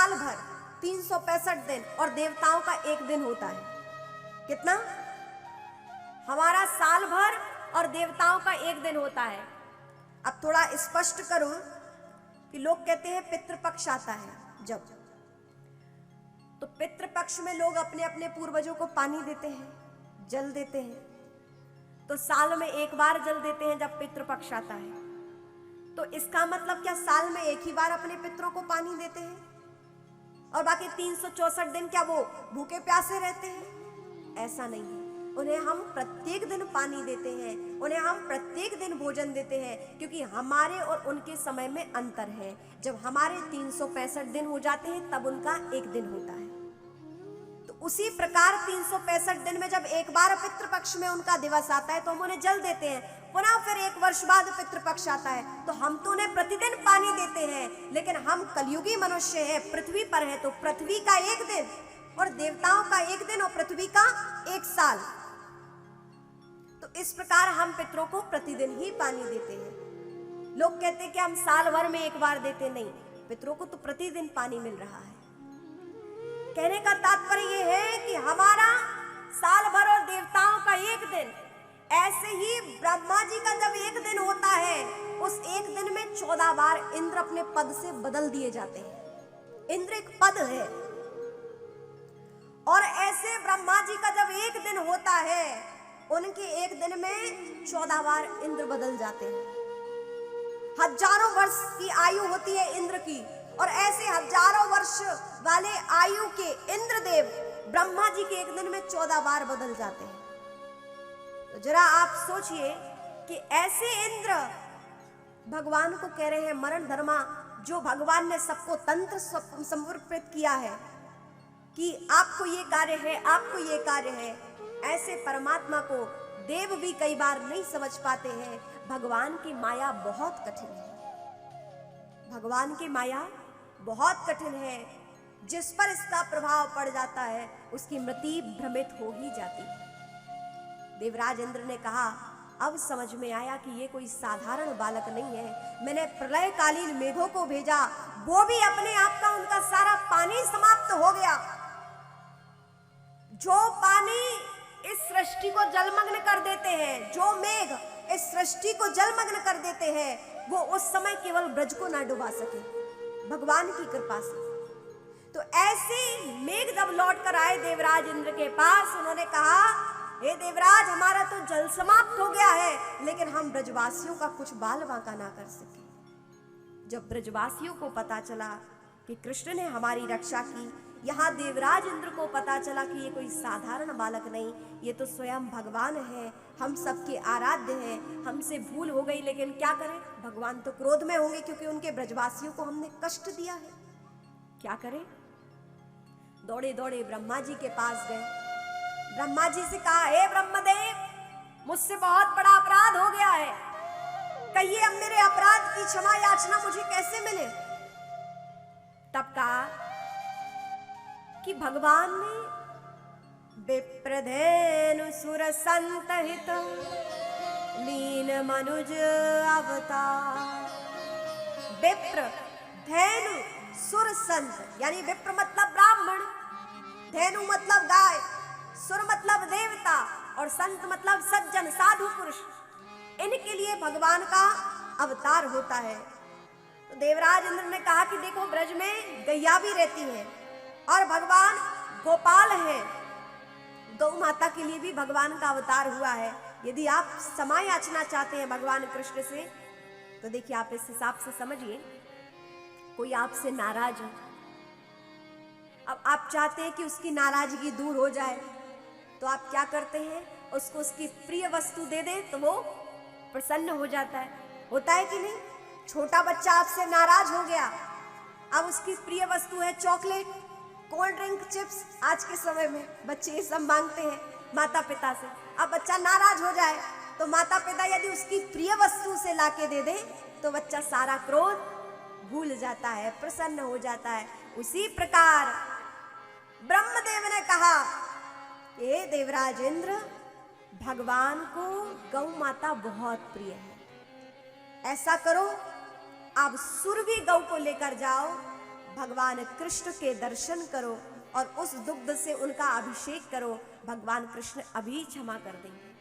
साल भर 365 दिन और देवताओं का एक दिन होता है। कितना? हमारा साल भर और देवताओं का एक दिन होता है। अब थोड़ा स्पष्ट करूं कि लोग कहते हैं पितृपक्ष आता है जब, तो पितृपक्ष में लोग अपने अपने पूर्वजों को पानी देते हैं, जल देते हैं। तो साल में एक बार जल देते हैं जब पितृपक्ष आता है। तो इसका मतलब क्या साल में एक ही बार अपने पितरों को पानी देते हैं और बाकी 364 दिन क्या वो भूखे प्यासे रहते हैं? ऐसा नहीं है। उन्हें हम प्रत्येक दिन पानी देते हैं, उन्हें हम प्रत्येक दिन भोजन देते हैं, क्योंकि हमारे और उनके समय में अंतर है। जब हमारे 365 दिन हो जाते हैं तब उनका एक दिन होता है। तो उसी प्रकार 365 दिन में जब एक बार पितृपक्ष में उनका दिवस आता है तो हम उन्हें जल देते हैं। पुनः फिर एक वर्ष बाद पितृपक्ष आता है तो हम तो उन्हें प्रतिदिन पानी देते हैं। लेकिन हम कलयुगी मनुष्य हैं, पृथ्वी पर है, तो पृथ्वी का एक दिन और देवताओं का एक दिन और पृथ्वी का एक साल। तो इस प्रकार हम पितरों को प्रतिदिन ही पानी देते हैं। लोग कहते हैं कि हम साल भर में एक बार देते, नहीं, पितरों को तो प्रतिदिन पानी मिल रहा है। कहने का तात्पर्य यह है कि हमारा साल भर और देवताओं का एक दिन, ऐसे ही ब्रह्मा जी का जब एक दिन होता है, उस एक दिन में 14 बार इंद्र अपने पद से बदल दिए जाते हैं। इंद्र एक पद है और ऐसे ब्रह्मा जी का जब एक दिन होता है, उनके एक दिन में 14 बार इंद्र बदल जाते हैं। हजारों वर्ष की आयु होती है इंद्र की, और ऐसे हजारों वर्ष वाले आयु के इंद्रदेव ब्रह्मा जी के एक दिन में 14 बार बदल जाते हैं। तो जरा आप सोचिए कि ऐसे इंद्र भगवान को कह रहे हैं मरण धर्मा, जो भगवान ने सबको तंत्र समर्पित किया है कि आपको ये कार्य है, आपको ये कार्य है। ऐसे परमात्मा को देव भी कई बार नहीं समझ पाते हैं। भगवान की माया बहुत कठिन है। भगवान की माया बहुत कठिन है। जिस पर इसका प्रभाव पड़ जाता है उसकी मृत्यु भ्रमित हो ही जाती है। देवराज इंद्र ने कहा, अब समझ में आया कि ये कोई साधारण बालक नहीं है। मैंने प्रलयकालीन मेघों को भेजा, वो भी अपने आप का उनका सारा पानी समाप्त हो गया। जो पानी इस सृष्टि को जलमग्न कर देते हैं, जो मेघ इस सृष्टि को जलमग्न कर देते हैं, वो उस समय केवल ब्रज को ना डुबा सके, भगवान की कृपा से। तो ऐसे मेघ जब लौट कर आए देवराज इंद्र के पास, उन्होंने कहा, हे देवराज, हमारा तो जल समाप्त हो गया है, लेकिन हम ब्रजवासियों का कुछ बाल बांका ना कर सके। जब ब्रजवासियों को पता चला कि कृष्ण ने हमारी रक्षा की, यहाँ देवराज इंद्र को पता चला कि ये कोई साधारण बालक नहीं, ये तो स्वयं भगवान है, हम सबके आराध्य हैं, हमसे भूल हो गई, लेकिन क्या करें, भगवान तो क्रोध में होंगे क्योंकि उनके ब्रजवासियों को हमने कष्ट दिया है। क्या करें? दौड़े दौड़े ब्रह्मा जी के पास गए। ब्रह्मा जी से कहा, हे ब्रह्मदेव, मुझसे बहुत बड़ा अपराध हो गया है, कहिए अब मेरे अपराध की क्षमा याचना मुझे कैसे मिले? तब कहा कि भगवान ने विप्रधेनु सुर संत हित लीन मनुज अवतार। विप्र, धेनु, सुर संत, यानी विप्र मतलब ब्राह्मण, धेनु मतलब गाय, सुर मतलब देवता और संत मतलब सज्जन साधु पुरुष। इनके लिए भगवान का अवतार होता है। तो देवराज इंद्र ने कहा कि देखो, ब्रज में गैया भी रहती है और भगवान गोपाल है, गौ माता के लिए भी भगवान का अवतार हुआ है। यदि आप क्षमा याचना चाहते हैं भगवान कृष्ण से, तो देखिए आप इस हिसाब से समझिए, कोई आपसे नाराज हो, अब आप चाहते हैं कि उसकी नाराजगी दूर हो जाए, तो आप क्या करते हैं, उसको उसकी प्रिय वस्तु दे दें तो वो प्रसन्न हो जाता है। होता है कि नहीं? छोटा बच्चा आपसे नाराज हो गया, अब उसकी प्रिय वस्तु है चॉकलेट, कोल्ड ड्रिंक, चिप्स। आज के समय में बच्चे ये सब मांगते हैं माता पिता से। अब बच्चा नाराज हो जाए तो माता पिता यदि उसकी प्रिय वस्तु से लाके दे दे तो बच्चा सारा क्रोध भूल जाता है, प्रसन्न हो जाता है। उसी प्रकार ब्रह्मदेव ने कहा, हे देवराज इंद्र, भगवान को गौ माता बहुत प्रिय है। ऐसा करो, आप सुरभि गौ को लेकर जाओ, भगवान कृष्ण के दर्शन करो और उस दुग्ध से उनका अभिषेक करो, भगवान कृष्ण अभी क्षमा कर देंगे।